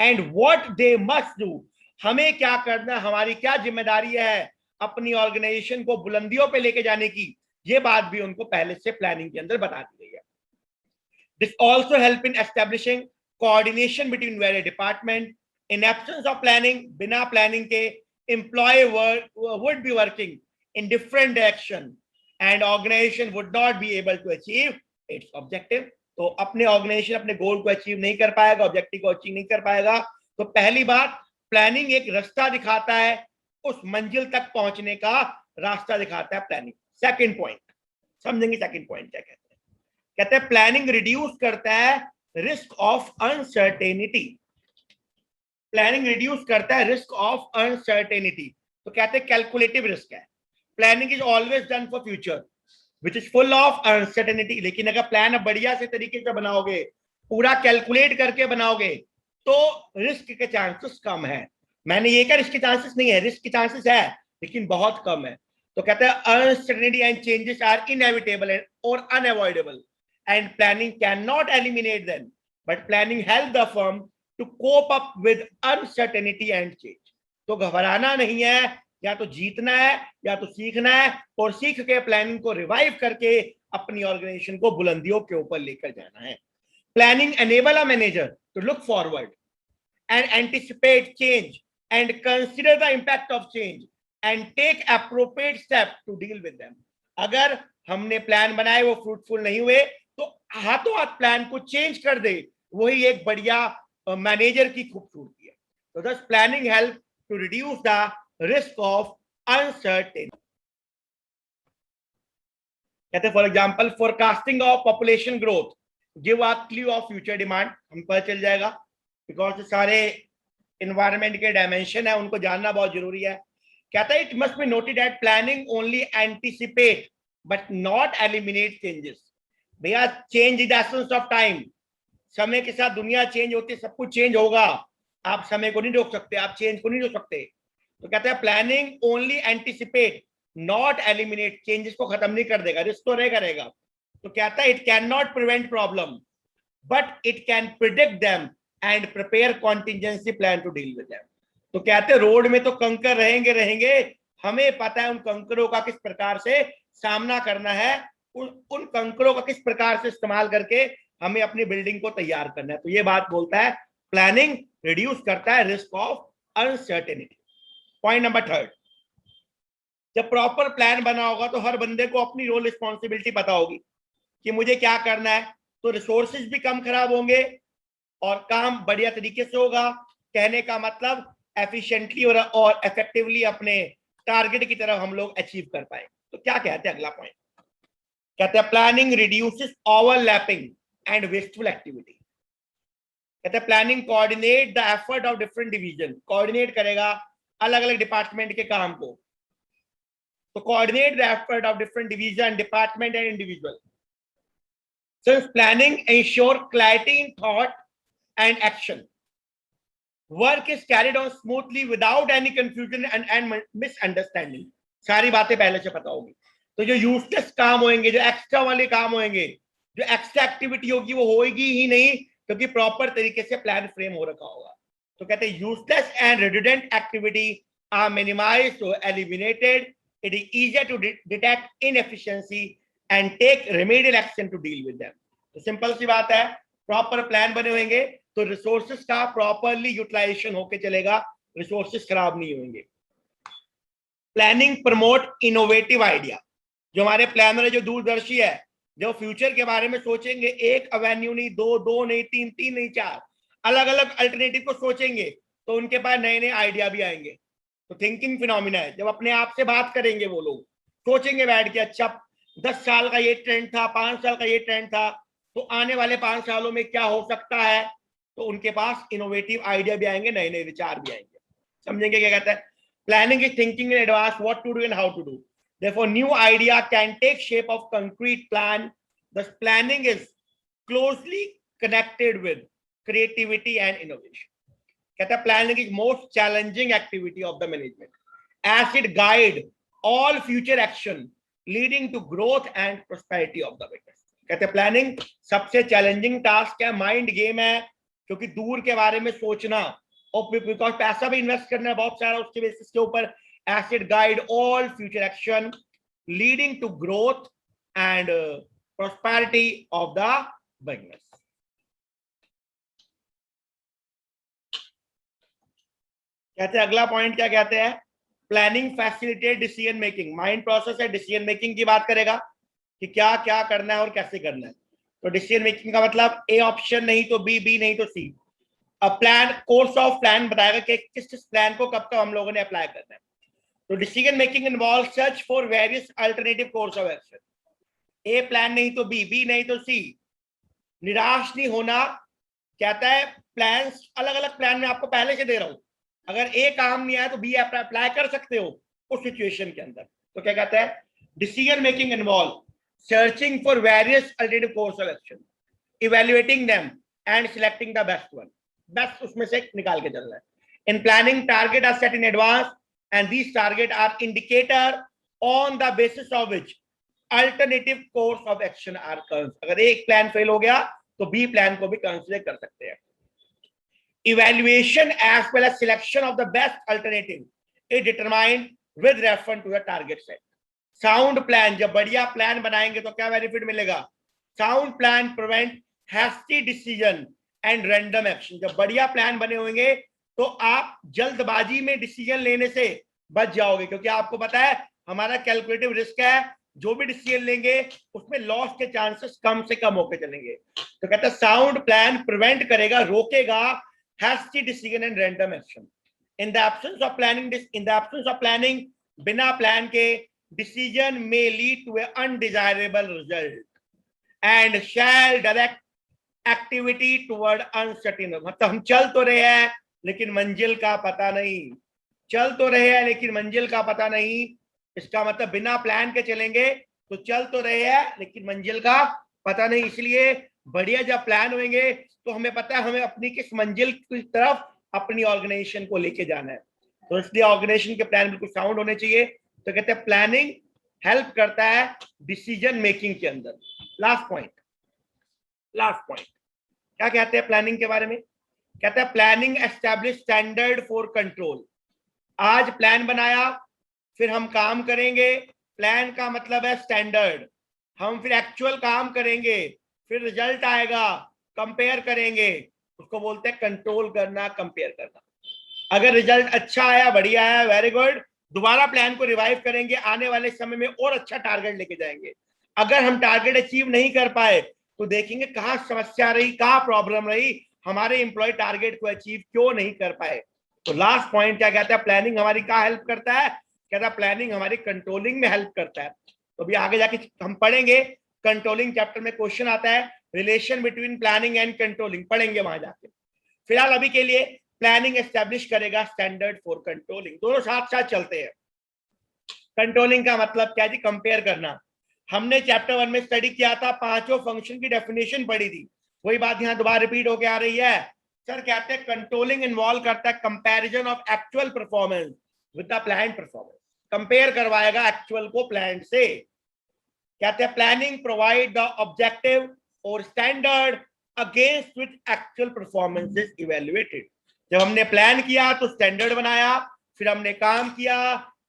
[SPEAKER 1] and what they must do, हमें क्या करना, हमारी क्या जिम्मेदारी है अपनी ऑर्गेनाइजेशन को बुलंदियों पे लेके जाने की, ये बात भी उनको पहले से प्लानिंग के अंदर बता दी गई है. This also help in establishing coordination between various department. In absence of planning, बिना प्लानिंग के employ would be working in different direction and organisation would not be able to achieve its objective. तो अपने organisation अपने गोल को achieve नहीं कर पाएगा, objective को अचीव नहीं कर पाएगा. तो पहली बात, प्लानिंग एक रास्ता दिखाता है, उस मंजिल तक पहुंचने का रास्ता दिखाता है प्लानिंग. सेकंड पॉइंट समझेंगे, सेकंड पॉइंट क्या कहते हैं. कहते हैं प्लानिंग रिड्यूस करता है risk of uncertainty. Planning reduce करता है रिस्क ऑफ अनसर्टेनिटी. तो कहते हैं कैलकुलेटिव रिस्क है. Planning is always done for future which is full of uncertainty. लेकिन अगर प्लान बढ़िया से तरीके से बनाओगे, पूरा कैलकुलेट करके बनाओगे, तो रिस्क के चांसेस कम है. मैंने ये कहा रिस्क के चांसेस नहीं है, रिस्क के चांसेस है लेकिन बहुत कम है. तो कहते हैं uncertainty and changes are inevitable और unavoidable and planning can not eliminate them, but planning help the firm to cope up with uncertainty and change. तो घबराना नहीं है, या तो जीतना है या तो सीखना है, और सीख के प्लानिंग को रिवाइव करके अपनी ऑर्गेनाइजेशन को बुलंदियों के ऊपर लेकर जाना है. Planning enable a manager to look forward and anticipate change and consider the impact of change and take appropriate step to deal with them. अगर हमने प्लान बनाए, वो फ्रूटफुल नहीं हुए, तो हाथों हाथ प्लान को चेंज कर दे, वही एक बढ़िया मैनेजर की खूबसूरती है. तो thus planning help to reduce the risk of uncertainty. कहते हैं for example forecasting of population growth give a clue of future demand. हम पता चल जाएगा, बिकॉज सारे एनवायरनमेंट के डायमेंशन है, उनको जानना बहुत जरूरी है. कहता है it must be noted that planning only anticipate but not eliminate changes. भैया change is essence of time. समय के साथ दुनिया चेंज होती है, सब कुछ चेंज होगा. आप समय को नहीं रोक सकते, आप चेंज को नहीं रोक सकते. तो कहते हैं planning only anticipate not eliminate, changes को खत्म नहीं कर देगा, रिस्क तो रहेगा. तो कहता है it can not prevent problem but it can predict them and prepare contingency plan to deal with them. तो कहते हैं रोड में तो कंकर रहेंगे, हमें पता है उन कंकरों का किस प्रकार से सामना करना है, उन कंकरों का किस प्रकार से इस्तेमाल करके हमें अपनी बिल्डिंग को तैयार करना है. तो ये बात बोलता है प्लानिंग रिड्यूस करता है risk of uncertainty. Point number third, जब प्रॉपर प्लान बना होगा तो हर बंदे को अपनी रोल रिस्पॉन्सिबिलिटी पता होगी कि मुझे क्या करना है. तो रिसोर्सेज भी कम खराब होंगे और काम बढ़िया तरीके से होगा. कहने का मतलब एफिशिएंटली और इफेक्टिवली अपने टारगेट की तरफ हम लोग अचीव कर पाए. तो क्या कहते हैं अगला पॉइंट, कहते हैं planning reduces overlapping and wasteful activity. कहते हैं planning coordinate the effort of different division. Coordinate करेगा अलग अलग डिपार्टमेंट के काम को. तो coordinate the effort of different division, department and individual. Since planning ensure clarity in thought and action, work is carried on smoothly without any confusion and misunderstanding. सारी बातें पहले से पता होगी. तो जो यूजलेस काम होंगे, जो एक्स्ट्रा वाले काम होंगे, जो एक्स्ट्रा एक्टिविटी होगी, वो होगी ही नहीं, क्योंकि प्रॉपर तरीके से प्लान फ्रेम हो रखा होगा. तो कहते हैं useless and redundant activity are minimised और eliminated. It is easier to detect inefficiency and take remedial action to deal with them. तो सिंपल सी बात है, प्रॉपर प्लान बने होंगे तो रिसोर्सेज का प्रॉपरली यूटिलाइजेशन होके चलेगा, रिसोर्सेज खराब नहीं होंगे. Planning promote innovative idea. जो हमारे प्लानर है, जो दूरदर्शी है, जो फ्यूचर के बारे में सोचेंगे, एक एवेन्यू नहीं, दो नहीं, तीन नहीं, चार अलग अलग अल्टरनेटिव को सोचेंगे, तो उनके पास नए नए आइडिया भी आएंगे. तो थिंकिंग फिनोमिना है. जब अपने आप से बात करेंगे, वो लोग सोचेंगे बैठ के, अच्छा 10 साल का ये ट्रेंड था, 5 साल का ये ट्रेंड था, तो आने वाले 5 सालों में क्या हो सकता है. तो उनके पास इनोवेटिव आइडिया भी आएंगे, नए नए विचार भी आएंगे. समझेंगे क्या कहता है. Planning is thinking in advance what to do and how to do. Therefore, new idea can take shape of concrete plan. Thus, planning is closely connected with creativity and innovation. कहता है planning is most challenging activity of the management, as it guide all future action leading to growth and prosperity of the business. कहते हैं planning सबसे challenging task है, mind game है, क्योंकि दूर के बारे में सोचना और बिकॉज पैसा भी इन्वेस्ट करना है बहुत सारा, उसके बेसिस के ऊपर asset guide all future action leading to growth and prosperity of the business. कहते हैं अगला पॉइंट क्या कहते हैं, planning facilitate decision making. Mind process है, डिसीजन मेकिंग की बात करेगा कि क्या क्या करना है और कैसे करना है। तो डिसीजन मेकिंग का मतलब ए ऑप्शन नहीं तो बी, बी नहीं तो सी। अब प्लान, कोर्स ऑफ प्लान बताएगा कि किस किस प्लान को कब कब हम लोगों ने अप्लाई करना है। तो decision making involve search for various alternative course of action. A plan नहीं तो बी, बी नहीं तो सी। निराश नहीं होना, कहता है प्लान्स अलग अलग प्लान में आपको पहले से दे रहा हूं, अगर ए काम नहीं आया तो बी अप्लाई कर सकते हो उस सिचुएशन के अंदर। तो क्या कहता है, decision making involve searching for various alternative course of action, evaluating them and selecting the best one. Best उसमें से निकाल के चलना है। In planning target are set in advance and these target are indicator on the basis of which alternative course of action are considered. अगर एक plan fail हो गया तो बी प्लान को भी कंसिडर कर सकते हैं। Evaluation as well as selection of the best alternative is determined with reference to the target set. Sound plan, जब बढ़िया प्लान बनाएंगे तो क्या बेनिफिट मिलेगा, sound plan prevent hasty decision and random action. जब बढ़िया प्लान बने होंगे तो आप जल्दबाजी में डिसीजन लेने से बच जाओगे, क्योंकि आपको पता है हमारा कैलकुलेटिव रिस्क है, जो भी डिसीजन लेंगे उसमें लॉस के चांसेस कम से कम होकर चलेंगे। तो कहता है साउंड प्लान प्रिवेंट करेगा, रोकेगा hasty decision and random action. In the absence of planning, बिना प्लान के डिसीजन में lead to a undesirable result and shall direct activity toward uncertain. मतलब हम चल तो रहे हैं लेकिन मंजिल का पता नहीं, चल तो रहे हैं लेकिन मंजिल का पता नहीं। इसका मतलब बिना प्लान के चलेंगे तो चल तो रहे हैं लेकिन मंजिल का पता नहीं। इसलिए बढ़िया जब प्लान होंगे तो हमें पता है हमें अपनी किस मंजिल की तरफ अपनी ऑर्गेनाइजेशन को लेके जाना है। तो इसलिए ऑर्गेनाइजेशन के प्लान बिल्कुल साउंड होने चाहिए। तो कहते हैं प्लानिंग हेल्प करता है डिसीजन मेकिंग के अंदर। लास्ट पॉइंट क्या कहते हैं प्लानिंग के बारे में, कहता है planning establish standard for control. आज प्लान बनाया, फिर हम काम करेंगे, प्लान का मतलब है स्टैंडर्ड। हम फिर एक्चुअल काम करेंगे, फिर रिजल्ट आएगा, कंपेयर करेंगे, उसको बोलते हैं कंट्रोल करना, कंपेयर करना। अगर रिजल्ट अच्छा आया, बढ़िया आया, वेरी गुड, दोबारा प्लान को रिवाइव करेंगे, आने वाले समय में और अच्छा टारगेट लेके जाएंगे। अगर हम टारगेट अचीव नहीं कर पाए तो देखेंगे कहाँ समस्या रही, कहाँ प्रॉब्लम रही, हमारे एम्प्लॉय टारगेट को अचीव क्यों नहीं कर पाए। तो लास्ट पॉइंट क्या कहता है, प्लानिंग हमारी क्या हेल्प करता है, कहता है प्लानिंग हमारी कंट्रोलिंग में हेल्प करता है। तो अभी आगे जाके हम पढ़ेंगे, कंट्रोलिंग चैप्टर में क्वेश्चन आता है relation between planning and controlling, पढ़ेंगे वहां जाके। फिलहाल अभी के लिए प्लानिंग एस्टेब्लिश करेगा स्टैंडर्ड फॉर कंट्रोलिंग, दोनों साथ साथ चलते हैं। कंट्रोलिंग का मतलब क्या जी, कंपेयर करना। हमने चैप्टर 1 में स्टडी किया था, पांचों फंक्शन की डेफिनेशन पढ़ी थी, वही बात यहाँ दोबारा रिपीट होके आ रही है। सर कहते हैं कंट्रोलिंग इन्वॉल्व करता है comparison of actual performance with the plan performance. Compare करवाएगा एक्चुअल को प्लान से। कहते हैं प्लानिंग प्रोवाइड द ऑब्जेक्टिव और standard against which actual performance is evaluated. जब हमने प्लान किया तो स्टैंडर्ड बनाया, फिर हमने काम किया,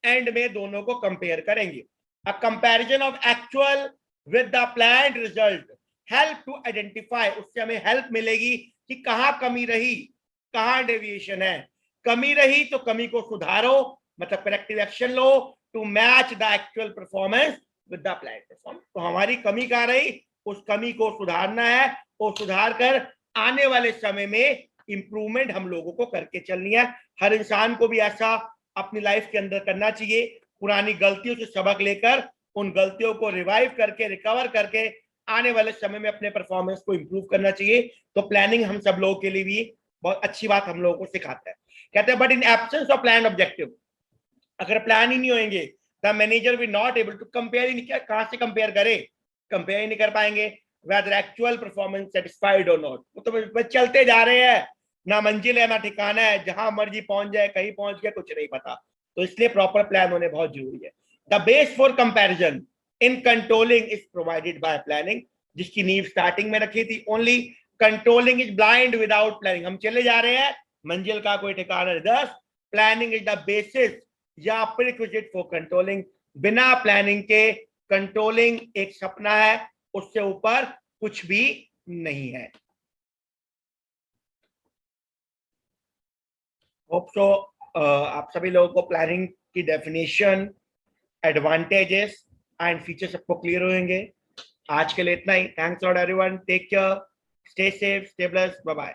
[SPEAKER 1] एंड में दोनों को कंपेयर करेंगे। A comparison of actual with the planned result help to identify, उससे हमें हेल्प मिलेगी कि कहाँ कमी रही, कहाँ डेविएशन है। कमी रही तो कमी को सुधारो, मतलब करेक्टिव एक्शन लो to match the actual performance with the plan performance. तो हमारी कमी कहाँ रही, उस कमी को सुधारना है और सुधार कर आने वाले समय में इंप्रूवमेंट हम लोगों को करके चलनी है। हर इंसान को भी ऐसा अपनी लाइफ के अंदर करना चाहिए, पुरानी गलतियों से सबक लेकर उन गलतियों को रिवाइव करके, रिकवर करके आने वाले समय में अपने परफॉर्मेंस को इंप्रूव करना चाहिए। तो प्लानिंग हम सब लोगों के लिए भी बहुत अच्छी बात हम लोगों को सिखाता है। कहते हैं but in absence of plan objective, अगर प्लान ही नहीं होंगे the manager will not able to compare ही नहीं, क्या कहां से कंपेयर करे, कंपेयर ही नहीं कर पाएंगे वेदर एक्चुअल परफॉर्मेंस सेटिस्फाइड और नॉट। वो तो चलते जा रहे हैं, ना मंजिल है ना ठिकाना है, जहां मर्जी पहुंच जाए, कहीं पहुंच गया कुछ नहीं पता। तो इसलिए प्रॉपर प्लान होने बहुत जरूरी है। The base for comparison in controlling is provided by planning, जिसकी नींव स्टार्टिंग में रखी थी। Only controlling is blind without planning, हम चले जा रहे हैं, मंजिल का कोई ठिकाना नहीं। 10 प्लानिंग इज द बेसिस या प्रीरिक्विजिट फॉर कंट्रोलिंग, बिना प्लानिंग के कंट्रोलिंग एक सपना है, उससे ऊपर कुछ भी नहीं है। होप सो आप सभी लोगों को प्लानिंग की डेफिनेशन, एडवांटेजेस एंड फीचर्स सबको क्लियर होंगे। आज के लिए इतना ही। Thanks lot everyone, take care, stay safe, stay blessed, bye bye.